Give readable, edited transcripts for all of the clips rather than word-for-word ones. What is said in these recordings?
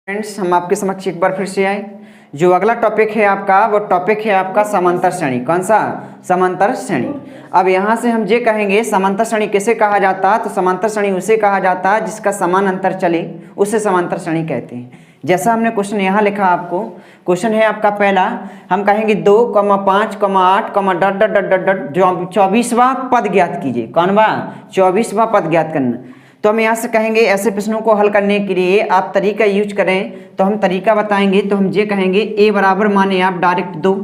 Friends, हम आपके समक्ष एक बार फिर से आए। जो अगला टॉपिक है आपका, वो टॉपिक है आपका समांतर श्रेणी। कौन सा? समांतर श्रेणी। अब यहाँ से हम ये कहेंगे समांतर श्रेणी किसे कहा जाता, तो समांतर श्रेणी उसे कहा जाता जिसका समान अंतर चले, उसे समांतर श्रेणी कहते हैं। जैसा हमने क्वेश्चन यहाँ लिखा, आपको क्वेश्चन है आपका पहला, हम कहेंगे 2, 5, 8, dot dot dot dot dot 24वां पद ज्ञात कीजिए। कौन बा? 24वां पद ज्ञात करना। तो हम यहाँ से कहेंगे ऐसे प्रश्नों को हल करने के लिए आप तरीका यूज करें, तो हम तरीका बताएंगे। तो हम ये कहेंगे ए बराबर माने आप डायरेक्ट 2,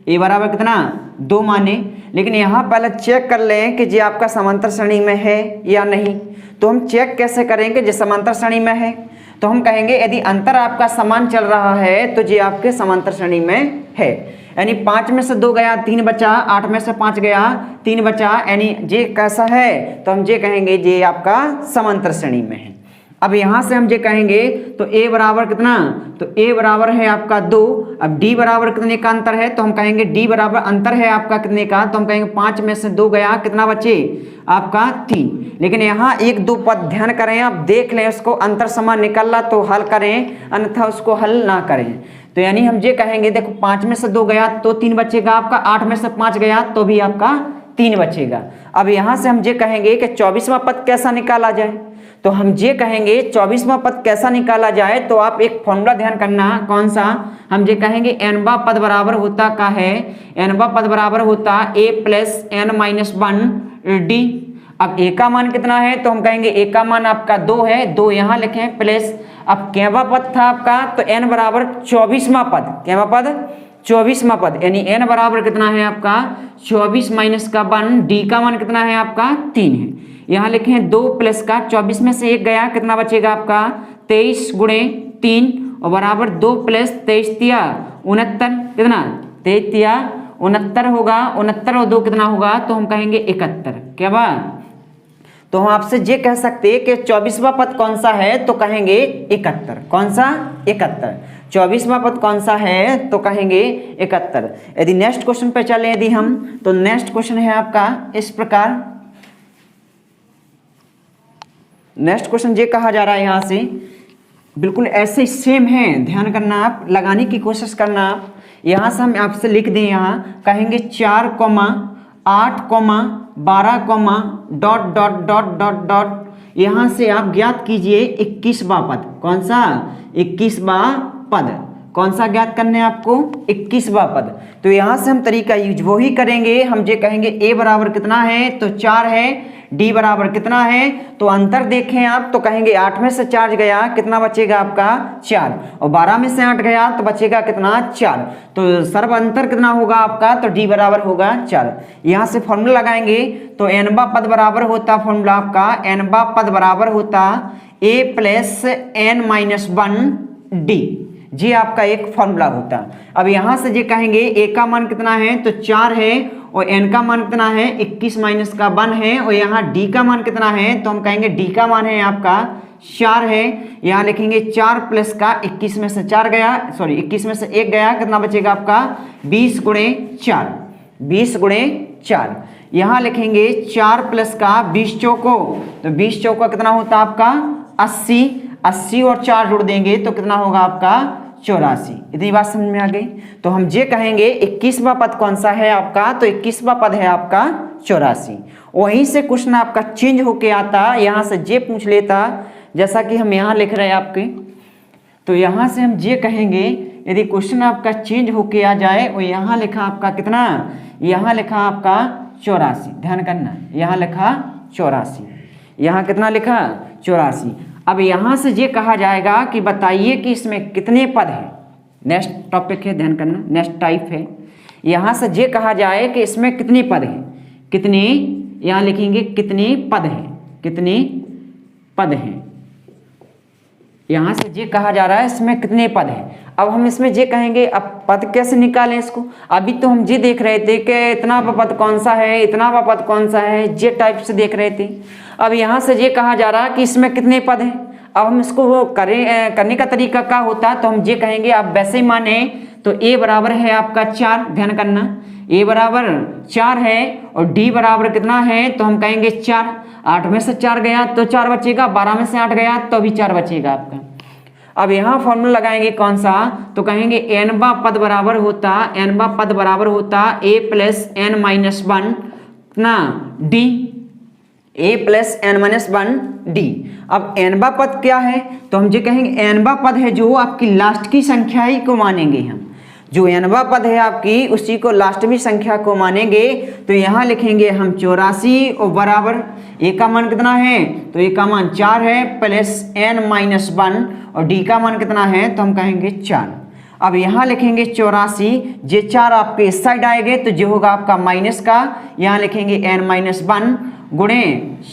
ए बराबर कितना? 2 माने। लेकिन यहाँ पहले चेक कर लें कि ये आपका समांतर श्रेणी में है या नहीं। तो हम चेक कैसे करेंगे जे समांतर श्रेणी में है? तो हम कहेंगे यदि अंतर आपका समान चल रहा है तो ये आपके समांतर श्रेणी में है। यानी 5 में से 2 गया, 3 बचा, 8 में से 5 गया, 3 बचा, यानी ये कैसा है? तो हम ये कहेंगे ये आपका समांतर श्रेणी में है। अब यहाँ से हम ये कहेंगे तो a बराबर कितना? तो a बराबर है आपका 2। अब d बराबर कितने का अंतर है? तो हम कहेंगे d बराबर अंतर है आपका कितने का? तो हम कहेंगे 5 में से 2 गया, कितना बचे? आपका 3। लेकिन यहाँ 1, 2 पद ध्यान करें, आप देख लें उसको, अंतर समान निकल रहा तो हल करें, अन्यथा उसको हल ना करें। तो यानी हम ये कहेंगे, देखो 5 में से 2 गया तो 3 बचेगा आपका, 8 में से 5 गया तो भी आपका 3 बचेगा। अब यहाँ से हम ये कहेंगे कि 24वां पद कैसा निकाला जाए। तो हम ये कहेंगे 24वां पद कैसा निकाला जाए, तो आप एक फॉर्मूला ध्यान करना। कौन सा? हम ये कहेंगे nवां पद बराबर होता का है, nवां पद बराबर होता a plus n minus 1 d। अब a का मान कितना है? तो हम कहेंगे a का मान आपका 2 है, 2 यहाँ लिखें प्लस, अब केवा पद था आपका, तो n बराबर 24वां पद, केवा पद 24वां पद, यानी n बराबर कितना है आपका 24 माइनस का 1, d का मान कितना है आपका 3 है। यहाँ लिखें 2 प्लस का 24 में से 1 गया, कितना बचेगा आपका 23 गुणे 3 और बराबर 2 प्लस 23 तिया 69, कितना 23 तिया 69 होगा, 69 और 2 कितना होगा? तो हम कहेंगे 71। क्या बात? तो हम आपसे ये कह सकते हैं कि 24वां पद कौन सा है, तो कहेंगे 71। कौन सा? 71। 24वां पद कौन सा है, तो कहेंगे 71। यदि नेक्स्ट क्वेश्चन पे चले यदि हम, तो नेक्स्ट क्वेश्चन है आपका इस प्रकार। नेक्स्ट क्वेश्चन ये कहा जा रहा है यहाँ से, बिल्कुल ऐसे सेम है, ध्यान करना, आप लगाने की कोशिश करना। आप यहाँ से हम आपसे लिख दें, यहाँ कहेंगे 4, 8, 12, dot dot dot dot dot, यहाँ से आप ज्ञात कीजिए 21वां पद। कौन सा? 21वां पद। कौन सा ज्ञात करने हैं आपको? 21वां पद। तो यहाँ से हम तरीका यूज वो ही करेंगे। हम ये कहेंगे a बराबर कितना है, तो 4 है, d बराबर कितना है, तो अंतर देखें आप, तो कहेंगे 8 में से 4 गया, कितना बचेगा आपका 4, और 12 में से 8 गया तो बचेगा कितना 4। तो सर्व अंतर कितना होगा आपका? तो d बराबर होगा 4। यहाँ से फॉर्मूला लगाएंगे, तो nवां पद बराबर होता, फॉर्मूला आपका nवां पद बराबर होता a plus n minus 1 d, जी आपका एक फॉर्मूला होता। अब यहाँ से ये कहेंगे a का मान कितना है, तो 4 है, और n का मान कितना है 21 माइनस का 1 है, और यहाँ d का मान कितना है, तो हम कहेंगे d का मान है आपका 4 है। यहाँ लिखेंगे 4 प्लस का 21 में से 4 गया, सॉरी 21 में से 1 गया, कितना बचेगा आपका 20 गुणे 4, 20 गुणे 4। यहाँ लिखेंगे 4 प्लस का 20 चौको, तो 20 चौका कितना होता आपका 80, 80 और 4 जोड़ देंगे तो कितना होगा आपका 84। इतनी बात समझ में आ गई। तो हम ये कहेंगे 21वां पद कौन सा है आपका, तो 21वां पद है आपका 84। वहीं से क्वेश्चन आपका चेंज होके आता, यहाँ से ये पूछ लेता, जैसा कि हम यहाँ लिख रहे हैं आपके। तो यहाँ से हम ये कहेंगे यदि क्वेश्चन आपका चेंज होके आ जाए, और यहाँ लिखा आपका कितना, यहाँ लिखा आपका 84, ध्यान करना, यहाँ लिखा 84, यहाँ कितना लिखा 84। अब यहाँ से ये कहा जाएगा कि बताइए कि इसमें कितने पद हैं। नेक्स्ट टॉपिक है, ध्यान करना, नेक्स्ट टाइप है। यहाँ से ये कहा जाए कि इसमें कितने पद हैं, कितने, यहाँ लिखेंगे कितने पद हैं, कितने पद हैं। यहाँ से ये कहा जा रहा है इसमें कितने पद हैं। अब हम इसमें ये कहेंगे, अब पद कैसे निकालें इसको? अभी तो हम ये देख रहे थे कि इतना पद कौन सा है, इतना पद कौन सा है, ये टाइप से देख रहे थे। अब यहाँ से ये कहा जा रहा है कि इसमें कितने पद हैं। अब हम इसको वो करने का तरीका क्या होता, तो हम ये कहेंगे आप वैसे ही माने, तो a बराबर है आपका 4, ध्यान करना, a बराबर 4 है, और d बराबर कितना है, तो हम कहेंगे 4, 8 में से 4 गया तो 4 बचेगा, 12 में से 8 गया तो भी 4 बचेगा आपका। अब यहाँ फॉर्मूला लगाएंगे कौन सा, तो कहेंगे n पद बराबर होता a plus n minus one ना d, a plus n minus one d। अब n पद क्या है, तो हम जो कहेंगे n पद है जो आपकी लास्ट की संख्या ही को मानेंगे हम, जो n पद है आपकी उसी को लास्टवी संख्या को मानेंगे। तो यहाँ लिखेंगे हम 84 और बराबर a का मान कितना है, तो a का मान 4 है प्लस n माइनस वन और d का मान कितना है, तो हम कहेंगे 4। अब यहाँ लिखेंगे 84, जे 4 आपके इस साइड आएंगे तो जो होगा आपका माइनस का, यहाँ लिखेंगे n माइनस वन गुणे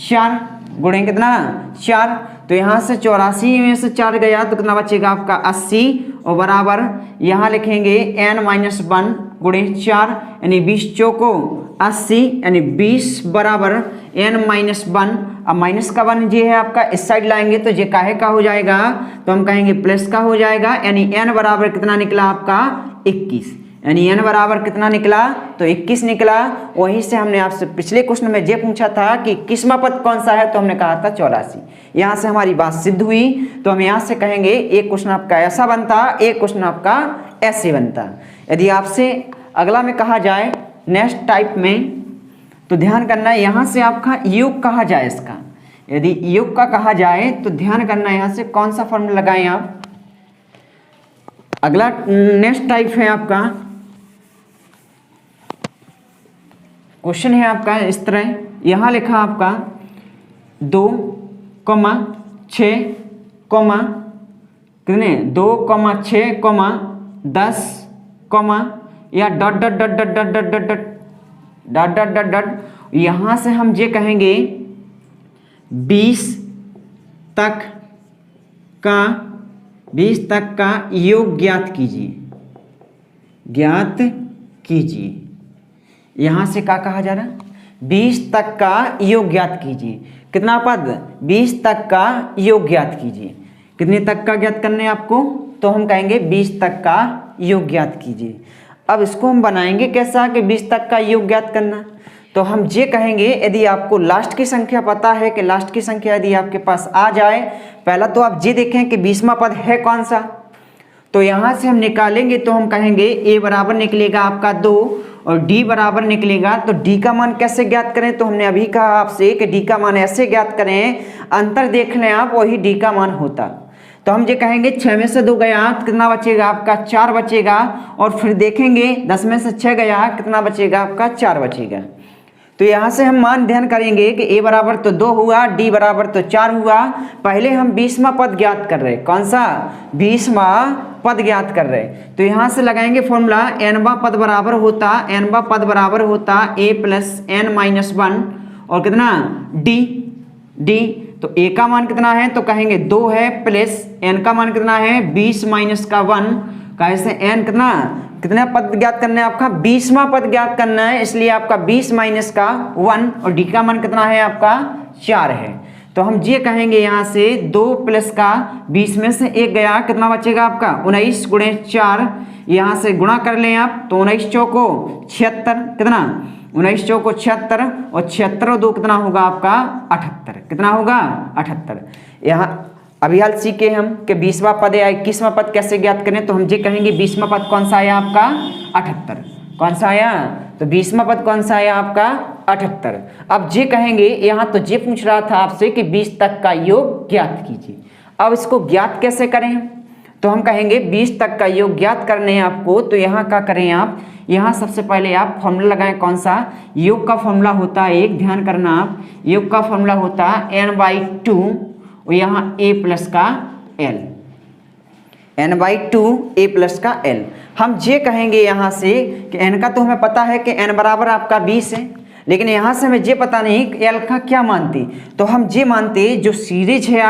4 गुणे कितना 4, तो यहाँ से 84 में से 4 गया तो कितना बचेगा आपका 80 और बराबर यहाँ लिखेंगे n माइनस वन गुणे 4 यानी 20 चौको 80 यानी 20 बराबर n माइनस वन। अब माइनस का वन ये है आपका इस साइड लाएंगे तो ये काहे का हो जाएगा, तो हम कहेंगे प्लस का हो जाएगा, यानी n बराबर कितना निकला आपका 21, यानी n बराबर कितना निकला, तो 21 निकला। वहीं से हमने आपसे पिछले क्वेश्चन में ये पूछा था कि किस्मा पद कौन सा है, तो हमने कहा था 84। यहाँ से हमारी बात सिद्ध हुई, तो हम यहाँ से कहेंगे एक क्वेश्चन आपका ऐसा बनता, एक क्वेश्चन आपका ऐसे बनता। यदि आपसे अगला में कहा जाए नेक्स्ट टाइप में, तो ध्यान करना है यहाँ से आपका योग कहा जाए इसका, यदि योग का कहा जाए तो ध्यान करना है यहाँ से कौन सा फॉर्मूला लगाएं आप। अगला नेक्स्ट टाइप है आपका क्वेश्चन है आपका इस तरह, यहाँ लिखा आपका 2, 6, कितने 2, 6, 10, या dot dot dot dot dot dot dot dot dot dot dot. यहाँ से हम ये कहेंगे 20 तक का योग ज्ञात कीजिए। यहाँ से क्या कहा जा रहा है, 20 तक का योग ज्ञात कीजिए। कितना पद, 20 तक का योग ज्ञात कीजिए। कितने तक का ज्ञात करने आपको, तो हम कहेंगे 20 तक का योग ज्ञात कीजिए। अब इसको हम बनाएंगे कैसा कि 20 तक का योग ज्ञात करना, तो हम ये कहेंगे यदि आपको लास्ट की संख्या पता है कि लास्ट की संख्या यदि आपके पास आ जाए, पहला तो आप ये देखें कि 20वां पद है कौन सा, तो यहाँ से हम निकालेंगे तो हम कहेंगे a बराबर निकलेगा आपका 2 और d बराबर निकलेगा। तो d का मान कैसे ज्ञात करें, तो हमने अभी कहा आपसे कि d का मान ऐसे ज्ञात करें, अंतर देख लें आप, वही d का मान होता। तो हम ये कहेंगे 6 में से 2 गया तो कितना बचेगा आपका 4 बचेगा, और फिर देखेंगे 10 में से 6 गया कितना बचेगा आपका 4 बचेगा। तो यहाँ से हम मान ध्यान करेंगे कि a बराबर तो 2 हुआ, d बराबर तो 4 हुआ। पहले हम 20वां पद ज्ञात कर रहे, कौन सा 20वां पद ज्ञात कर रहे, तो यहाँ से लगाएंगे फॉर्मूला nवां पद बराबर होता a plus n minus one और कितना d। तो a का मान कितना है, तो कहेंगे 2 है प्लस n का मान कितना है 20 माइनस का 1, कैसे n कितना पद ज्ञात करना है आपका 20वां पद ज्ञात करना है, इसलिए आपका 20 माइनस का 1 और d का मान कितना है आपका 4 है। तो हम ये कहेंगे यहाँ से 2 प्लस का 20 में से 1 गया कितना बचेगा आपका 19 गुणे 4, यहाँ से गुणा कर लें आप तो 19 चौको 76, कितना 19 चौको 76 और 76 और 2 कितना होगा आपका 78, कितना होगा 78। यहाँ अभी हाल सीखे हम कि 20वां पद या 21वां पद कैसे ज्ञात करें, तो हम ये कहेंगे 20वां पद कौन सा आया आपका 78, कौन सा आया, तो 20वां पद कौन सा आया आपका 78। अब ये कहेंगे यहाँ तो ये पूछ रहा था आपसे कि 20 तक का योग ज्ञात कीजिए। अब इसको ज्ञात कैसे करें, तो हम कहेंगे 20 तक का योग ज्ञात करने हैं आपको, तो यहाँ क्या करें आप, यहाँ सबसे पहले आप फॉर्मूला लगाएं कौन सा, योग का फॉर्मूला होता है एक, ध्यान करना आप, योग का फॉर्मूला होता है n/2 और यहाँ a प्लस का l, n/2 a प्लस का l। हम ये कहेंगे यहाँ से कि n का तो हमें पता है कि n बराबर आपका 20 है, लेकिन यहाँ से हमें ये पता नहीं कि l का क्या मानते, तो हम ये मानते जो सीरीज है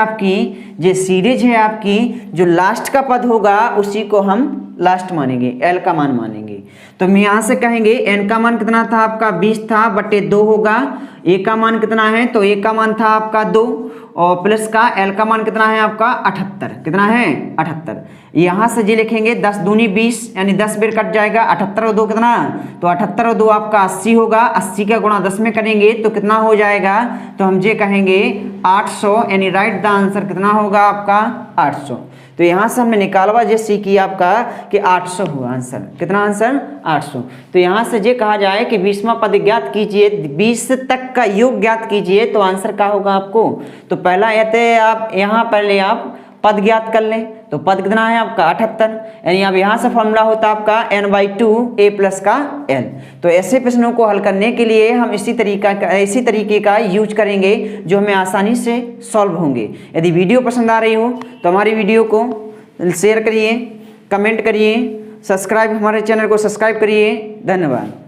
आपकी, जो लास्ट का पद होगा उसी को हम लास्ट मानेंगे, l का मान मानेंगे। तो हम यहाँ से कहेंगे n का मान कितना था आपका 20 था बटे 2 होगा, a का मान कितना है, तो a का मान था आपका 2 और प्लस का l का मान कितना है आपका 78, कितना है 78। यहाँ से जी लिखेंगे 10 दूनी 20 यानी 10 बेर कट जाएगा, 78 और 2 कितना, तो 78 और 2 आपका 80 होगा, 80 का गुणा 10 में करेंगे तो कितना हो जाएगा, तो हम ये कहेंगे 800, यानी राइट द आंसर कितना होगा आपका 800। तो यहाँ से हमने निकालवा जैसे कि आपका कि 800 हुआ आंसर। कितना आंसर? 800। तो यहाँ से ये कहा जाए कि 20वां पद ज्ञात कीजिए, 20 तक का योग ज्ञात कीजिए, तो आंसर क्या होगा आपको? तो पहला यते आप यहाँ पहले आप पद ज्ञात कर लें, तो पद कितना है आपका 78, यानी अब यहाँ से फॉर्मूला होता है आपका n/2 a प्लस का l। तो ऐसे प्रश्नों को हल करने के लिए हम इसी तरीके का यूज करेंगे जो हमें आसानी से सॉल्व होंगे। यदि वीडियो पसंद आ रही हो तो हमारी वीडियो को शेयर करिए, कमेंट करिए, हमारे चैनल को सब्सक्राइब करिए। धन्यवाद।